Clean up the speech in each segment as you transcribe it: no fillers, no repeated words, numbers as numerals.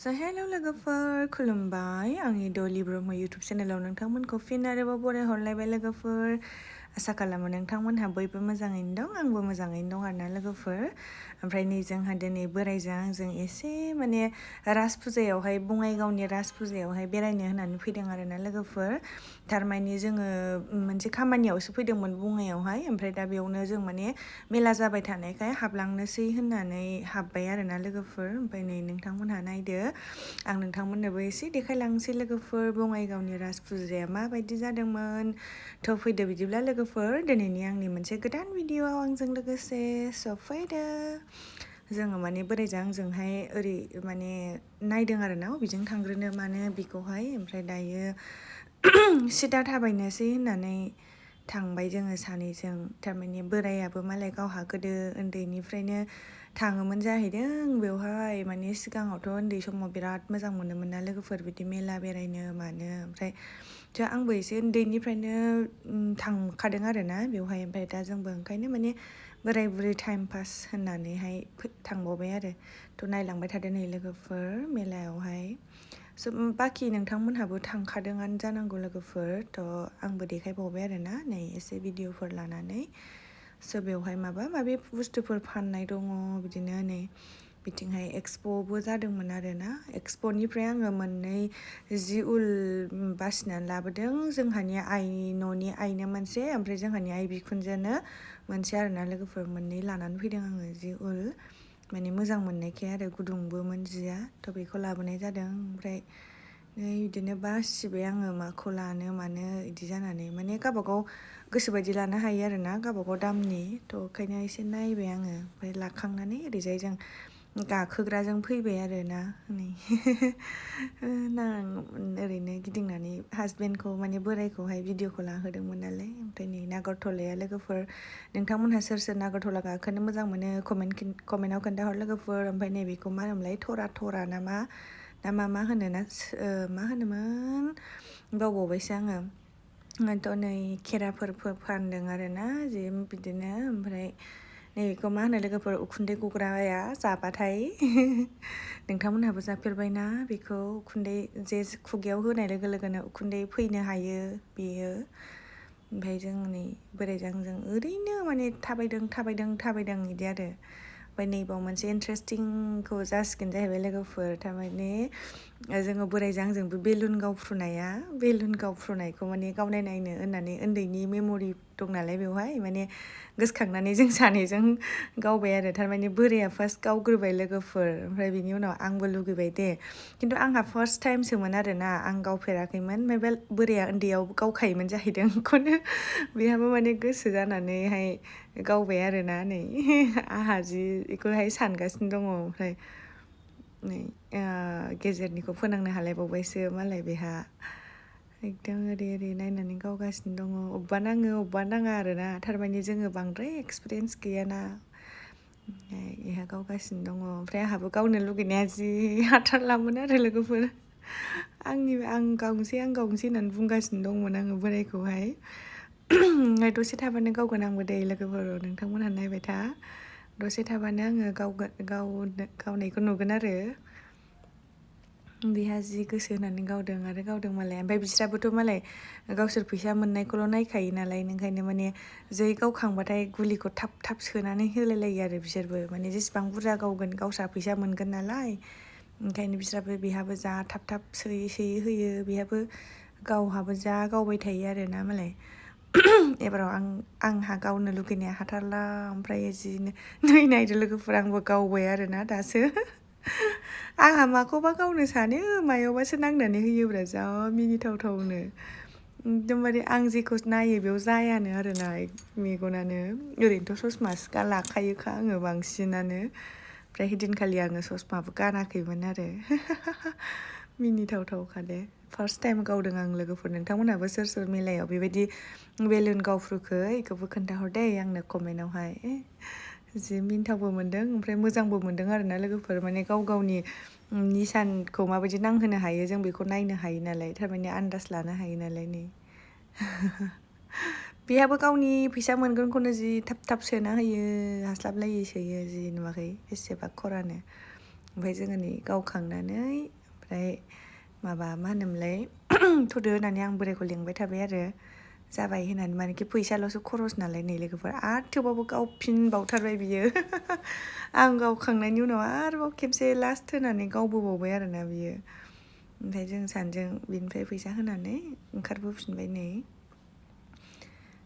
हेल' लोगोफोर खुलुमबाय आंनि डलि ब्रह्म इउटुब चेनेलाव नोंथांमोनखौ फिन आरोबाव बरायहरलायबाय लोगोफोर आसा खालामो नोंथांमोनहा बयबो मोजाङैनो दं आंबो मोजाङैनो दं आरोना लोगोफोर ओमफ्राय नै जोंहा दिनै बोराइजों आंजों एसे माने राज फुजायावहाय बङाइगावनि राज फुजायावहाय बेरायनो होननानै फैदों आरोना लोगोफोर थारमाने जोङो मोनसे खामानियावसो फैदोंमोन बङाइयावहाय ओमफ्राय दा बेयावनो जों माने मेला जाबाय थानायखाय हाबलांनोसै होननानै हाबबाय आरोना लोगोफोर ओमफ्राय नै नोंथांमोनहा नायदो आं नोंथांमोननोबो एसे देखायलांसै लोगोफोर बङाइगावनि राज फुजाया माबायदि जादोंमोन थ' फैदो बिदिब्ला लोगोफोर दिनैनि आंनि मोनसे गोदान भिडिअ'आव आंजों लोगोसे फैदो जोङो माने बोराइजों आंजोंहाय ओरै माने नायदों आरोना बेजों थांग्रोनो मानो बेखौहाय ओमफ्राय दायो सिदा थाबायनोसै होननानै थांबाय जोङो सानैजों थारमाने बोरायाबो मालाय गावहा गोदो उन्दैनिफ्रायनो थाङोमोन जाहैदों बेवहाय माने सिगाङावथ' उन्दै समाव बिराद मोजां मोनोमोन ना लोगोफोर बिदि मेला बेरायनो मानो ओमफ्राय आंबो एसे उन्दैनिफ्रायनो थांखादों आरोना बेवहाय ओमफ्राय दा जोंबो ओंखायनो माने बोराय बुरै टाइम पास होननानैहाय थांबावबाय आरो थ' नायलांबाय थादो नै लोगोफोर मेलायावहाय बाखि नोंथांमोनहाबो थांखादोंआनो जानांगौ लोगोफोर थ' आंबो देखायबावबाय आरोना नै एसे भिडिअफोर लानानै बेवहाय माबा माबि बुस्थुफोर फाननाय दङ बिदिनो नै बिथिंहाय एक्सप'बो जादोंमोन आरोना एक्सप'निफ्राय आङो मोननै जि उल बासिनानै लाबोदों जोंहानि आइ न'नि आइनो मोनसे ओमफ्राय जोंहानि आइ बिखुनजोनो मोनसे आरोना लोगोफोर मोननै लानानै फैदों आङो जि उल माने मोजां मोननायखाय आरो गुदुंबोमोन जिया थ' बेखौ लाबोनाय जादों ओमफ्राय नै बिदिनो बासिबाय आङो माखौ लानो मानो बिदि जानानै माने गावबागाव गोसोबायदि लानो हायो आरोना गावबागाव दामनि थ' ओंखायनो एसे नायबाय आङो ओमफ्राय लाखांनानै ओरैजाय जों गाखोग्राजों फैबाय आरोना नै ओरैनो गिदिंनानै हासबेन्डखौ माने बोरायखौहाय भिडिअखौ लाहोदोंमोन नालाय ओमफ्राय नै नागरटलाया लोगोफोर नोंथांमोनहा सोर सोर नागरटला गाखोनो मोजां मोनो कमेन्टआव खोन्थाहर लोगोफोर ओमफ्राय नैबेखौ मा होनोमोनलाय थरा ना मा होनो ना मा होनोमोन बावबावबायसो आङो थ' नै खेराफोर फानदों आरोना जि बिदिनो ओमफ्राय नैबेखौ मा होनो लोगोफोर उखुन्दै गग्राया जाबाथाय नोंथांमोनहाबो जाफेरबायना बेखौ उखुन्दै जे खुगायाव होनाय लोगो लोगोनो उखुन्दै फैनो हायो बेयो ओमफ्राय जों नै बोराइजों आंजों ओरैनो माने थाबायदों बिदि आरो ओमफ्राय नैबाव मोनसे इन्टारेस्टिंखौ जासिगोन जाहैबाय लोगोफोर थारमाने जोङो बोराइजों आंजोंबो बेलुन गावफ्रुनायखौ माने गावनाय नायनो होननानै उन्दैनि मेम'रि दं नालाय बेवहाय माने गोसोखांनानै जों सानैजों गावबाय आरो थारमाने बोराया फार्स्ट गावग्रोबाय लोगोफोर ओमफ्राय बिनि उनाव आंबो लुगैबाय दे खिन्थु आंहा फार्स्ट टाइमसोमोन आरोना आं गावफेराखैमोन ओमफ्राय बे बोराया उन्दैयाव गावखायोमोन जाहैदों बेखौनो बेहाबो माने गोसो जानानैहाय गावबाय आरोना नै आंहा जि बेखौहाय सानगासिनो दङ ओमफ्राय नै गेजेरनिखौ फोनांनो हालायबावबायसो मालाय बेहा एकदम ओरै नायनानै गावगासिनो दङ अबेबा नाङो अबेबा नाङा आरोना थारमाने जोङो बांद्राय एक्सपिरियेन्स गैयाना बेहा गावगासिनो दङ ओमफ्राय आंहाबो गावनो लुगैनाया जि हाथारलामोन आरो लोगोफोर आं गावनोसै होननानै बुंगासिनो दंमोन आङो बोरायखौहाय दसे थाबानो गावगोन आंबो दै लोगोफोर नोंथांमोनहा नायबाय था दसे थाबानो आङो गावनायखौ नुगोन आरो बेहा जि गोसो होनानै गावदों मालाय ओमफ्राय बिस्राबोथ' मालाय गावसोर फैसा मोननायखौल' नायखायो नालाय ओंखायनो माने जै गावखांबाथाय गुलिखौ थाब सोनानै होलायलायो आरो बिसोरबो माने जेसेबां बुरजा गावगोन गावस्रा फैसा मोनगोन नालाय ओंखायनो बेहाबो जा थाब सोयै होयो बेहाबो गावहाबो जा गावबाय थायो आरोना मालाय एबाराव आंहा गावनो लुगैनाया हाथारला ओमफ्राय जिनो नै नायदो लोगोफोर आंबो गावबाय आरोना दासो आंहा माखौबा गावनो सानो मायावबासो नांनानै होयोब्रा जा मिनिथावनो एकदमबारे आं जेखौ नायो बेयाव जायानो आरोना मेगनानो ओरैनोथ' ससमा लाखायोखा आङो बांसिनानो ओमफ्राय हिदिनखालि आङो ससमाबो गानाखैमोन आरो मिनिथावखा दे फार्स्ट टाइम गावदों आं लोगोफोर नोंथांमोनहाबो सोर मेलायाव बेबायदि बेलुन गावफ्रुखो बेखौबो खोन्थाहर दे आंनो कमेन्टआवहाय जि मिनिथावबो मोन्दों ओमफ्राय मोजांबो मोन्दों आरोना लोगोफोर माने गावनि निसानखौ माबायदि नांहोनो हायो जों बेखौ नायनो हायो नालाय थारमाने आन्दाज लानो हायो नालाय नै बेहाबो गावनि फैसा मोनगोनखौनो जि थाब सोना होयो हास्लाबलायै सोयो जि नुवाखै बेसेबा खरानो ओमफ्राय जोङो नै गावखांनानै ओमफ्राय माबा मा होनोमोनलाय थ'दो होननानै आं बोरायखौ लिंबाय थाबाय आरो जाबाय होननानै मानेखि फैसाल'सो खरस नालाय नै लोगोफोर आरो थेवबाबो गावफिनबावथारबाय बियो आं गावखांनायनि उनाव आरोबाव खेबसे लास्ट होनानै गावबोबावबाय आरोना बियो ओमफ्राय जों सानैजों बिनिफ्राय फैसा होनानै ओंखारबोफिनबाय नै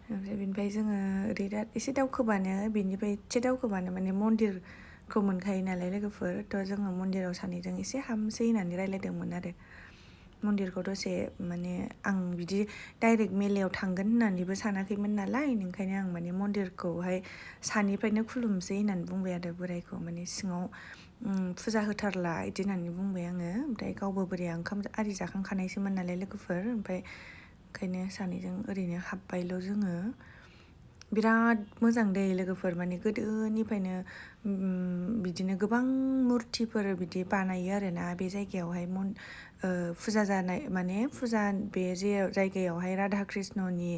ओमफ्राय बिनिफ्राय जोङो ओरै दा एसे दावखोबानो बिनिफ्राय एसे दावखोबानो माने मन्दिरखौ मोनखायो नालाय लोगोफोर थ' जोङो मन्दिराव सानैजों एसे हाबनोसै होननानै रायज्लायदोंमोन आरो मन्दिरखौ दसे माने आं बिदि डाइरेक्ट मेलायाव थांगोन होननानैबो सानाखैमोन नालाय ओंखायनो आं माने मन्दिरखौहाय सानिफ्रायनो खुलुमसै होननानै बुंबाय आरो बोरायखौ माने सिङाव फुजा होथारला बिदि होननानै बुंबाय आङो ओमफ्राय गावबो बोराया ओंखाम आरि जाखांखानायसोमोन नालाय लोगोफोर ओमफ्राय ओंखायनो सानैजों ओरैनो हाबबायल' जोङो बिराद मोजां दे लोगोफोर माने गोदोनिफ्रायनो बिदिनो गोबां मुरथिफोर बिदि बानायो आरोना बे जायगायावहाय फुजा जानाय माने फुजा बे जे जायगायावहाय राधा कृष्णनि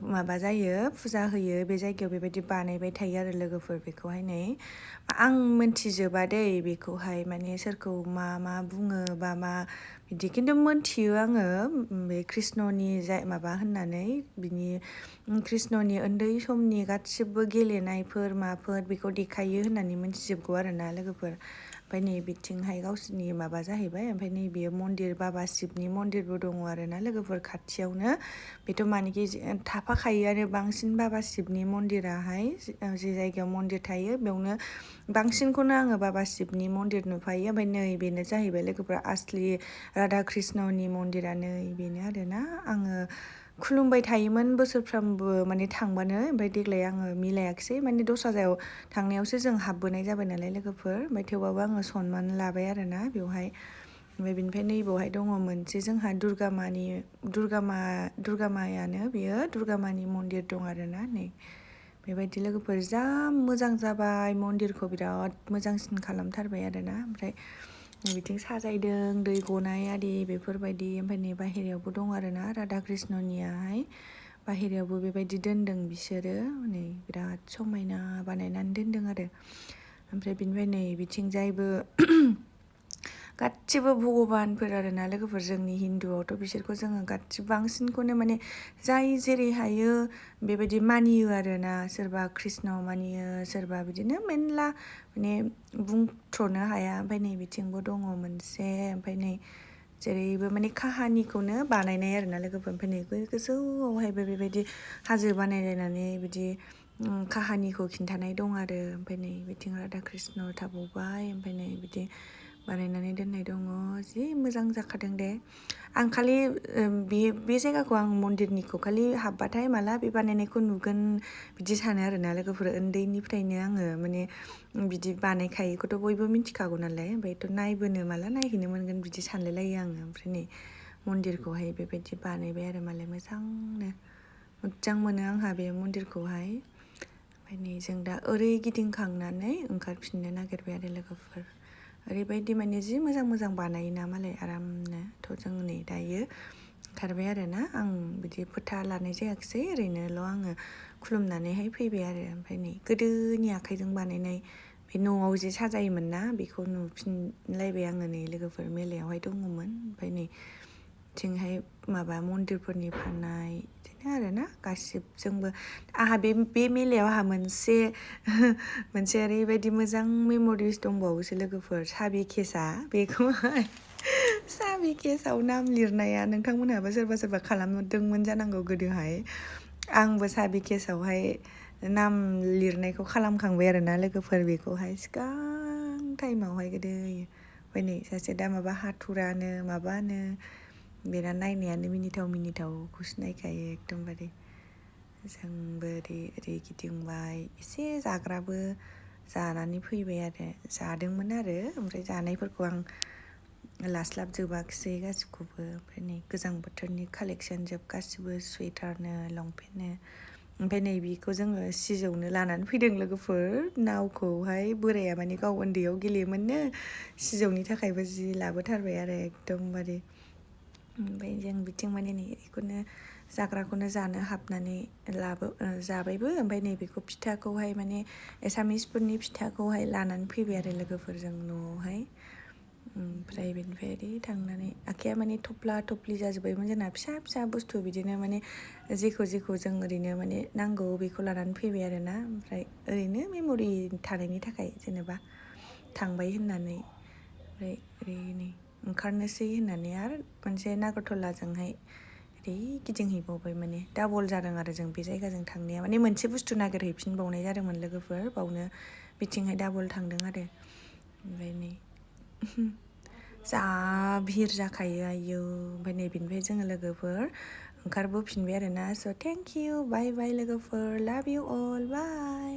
माबा जायो फुजा होयो बे जायगायाव बेबायदि बानायबाय थायो आरो लोगोफोर बेखौहाय नै आं मोनथिजोबा दै बेखौहाय माने सोरखौ मा बुङो बा मा बिदि खिन्थु मोनथियो आङो बे कृष्णनि माबा होननानै बिनि कृष्णनि उन्दै समनि गासिबो गेलेनायफोर माफोर बेखौ देखायो होननानै मोनथिजोबगौ आरोना लोगोफोर ओमफ्राय नै बिथिंहाय गावसोरनि माबा जाहैबाय ओमफ्राय नै बेयो मन्दिर बाबा शिबनि मन्दिरबो दङ आरोना लोगोफोर खाथियावनो बेथ' मानेखि थाफाखायो आरो बांसिन बाबा शिबनि मन्दिराहाय जे जायगायाव मन्दिर थायो बेयावनो बांसिनखौनो आङो बाबा शिबनि मन्दिर नुफायो ओमफ्राय नै बेनो जाहैबाय लोगोफोरा आसलि राधा कृष्णनि मन्दिरा नै बेनो आरोना आङो खुलुमबाय थायोमोन बोसोरफ्रामबो माने थांबानो ओमफ्राय देग्लाय आङो मिलायाखिसै माने दस्रा जायगायाव थांनायावसो जों हाबबोनाय जाबाय नालाय लोगोफोर ओमफ्राय थेवबाबो आङो सनमान लाबाय आरोना बेवहाय ओमफ्राय बिनिफ्राय नैबावहाय दङ मोनसे जोंहा दुर्गा मायानो बेयो दुर्गा मानि मन्दिर दं आरोना नै बेबायदि लोगोफोर जा मोजां जाबाय मन्दिरखौ बिराद मोजांसिन खालामथारबाय आरोना ओमफ्राय बिथिं साजायदों दै गनाय आरि बेफोरबायदि ओमफ्राय नै बाहेरायावबो दं आरोना राधा कृष्णनियाहाय बाहेरायावबो बेबायदि दोनदों बिसोरो नै बिराद समायना बानायनानै दोनदों आरो ओमफ्राय बिनिफ्राय नै बिथिंजायबो गासिबो भगबानफोर आरोना लोगोफोर जोंनि हिन्दुआवथ' बिसोरखौ जोङो गासिबो बांसिनखौनो माने जाय जेरै हायो बेबायदि मानियो आरोना सोरबा कृष्ण मानियो सोरबा बिदिनो मेरला माने बुंथ्र'नो हाया ओमफ्राय नै बिथिंबो दङ मोनसे ओमफ्राय नै जेरैबो माने काहानिखौनो बानायनाय आरोना लोगोफोर ओमफ्राय नै गोजौआवहायबो बेबायदि हाजो बानायलायनानै बिदि काहानिखौ खिन्थानाय दं आरो ओमफ्राय नै बिथिं राधा कृष्ण थाबावबाय ओमफ्राय नै बिदि बानायनानै दोननाय दङ जि मोजां जाखादों दे आं खालि बे जायगाखौ आं मन्दिरनिखौ खालि हाबबाथाय माला बे बानायनायखौ नुगोन बिदि सानो आरोना लोगोफोर उन्दैनिफ्रायनो आङो माने बिदि बानायखायोखौथ' बयबो मिथिखागौ नालाय ओमफ्रायथ' नायबोनो माला नायहैनो मोनगोन बिदि सानलाय लायो आङो ओमफ्राय नै मन्दिरखौहाय बेबायदि बानायबाय आरो मालाय मोजांनो मोजां मोनो आंहा बे मन्दिरखौहाय ओमफ्राय नै जों दा ओरै गिदिंखांनानै ओंखारफिननो नागिरबाय आरो लोगोफोर ओरैबायदि माने जि मोजां मोजां बानायोना मालाय आरामनो थ' जों नै दायो ओंखारबाय आरोना आं बिदि फोथा लानाय जायाखिसै ओरैनोल' आङो खुलुमनानैहाय फैबाय आरो ओमफ्राय नै गोदोनि आखाइजों बानायनाय बे न'आव जे साजायोमोन ना बेखौ नुफिनलायबाय आङो नै लोगोफोर मेलायावहाय दङमोन ओमफ्राय नै बिथिंहाय माबा मन्दिरफोरनि फाननाय बिदिनो आरोना गासिबजोंबो आंहा बे मेलायाव आंहा मोनसे ओरैबायदि मोजां मेम'रिस दंबावोसो लोगोफोर साबि केसा बेखौहाय साबि केसाव नाम लिरनाया नोंथांमोनहाबो सोरबा सोरबा खालामदोंमोन जानांगौ गोदोहाय आंबो साबि केसावहाय नाम लिरनायखौ खालामखांबाय आरोना लोगोफोर बेखौहाय सिगां टाइमावहाय गोदो ओमफ्राय नै सासे दा माबा हाथुरानो माबानो बेना नायनायानो मिनिथावखौसो नायखायो एकदमबारे जोंबो ओरै गिदिंबाय एसे जाग्राबो जानानै फैबाय आरो जादोंमोन आरो ओमफ्राय जानायफोरखौ आं लास्लाबजोबाखिसै गासिबखौबो ओमफ्राय नै गोजां बोथोरनि कालेक्सन जोब गासिबो सुवेटारनो लंपेन्टनो ओमफ्राय नै बेखौ जोङो सिजौनो लानानै फैदों लोगोफोर नावखौहाय बोराया माने गाव उन्दैयाव गेलेयोमोननो सिजौनि थाखायबो जि लाबोथारबाय आरो एकदमबारे ओमफ्राय जों बिथिं माने नै बेखौनो जाग्राखौनो जानो हाबनानै जाबायबो ओमफ्राय नैबेखौ फिथाखौहाय माने एसामिसफोरनि फिथाखौहाय लानानै फैबाय आरो लोगोफोरजों न'आवहाय ओमफ्राय बेनिफ्राय ओरै थांनानै आखाइया माने थफ्ला थफ्लि जाजोब्बायमोन जोंना फिसा फिसा बुस्थु बिदिनो माने जेखौ जों ओरैनो माने नांगौ बेखौ लानानै फैबाय आरोना ओमफ्राय ओरैनो मेम'रि थानायनि थाखाय जेनेबा थांबाय होननानै ओमफ्राय ओरै नै ओंखारनोसै होननानै आरो मोनसे नागरटलाजोंहाय ओरै गिदिंहैबावबाय माने डाबल जादों आरो जों बे जायगाजों थांनाया माने मोनसे बुस्थु नागिरहैफिनबावनाय जादोंमोन लोगोफोर बावनो बिथिंहाय डाबल थांदों आरो ओमफ्राय नै जा भिर जाखायो आयौ ओमफ्राय नैबेनिफ्राय जोङो लोगोफोर ओंखारबोफिनबाय आरोना स' थेंक इउ बाय बाय लोगोफोर लाभ इउ अल बाय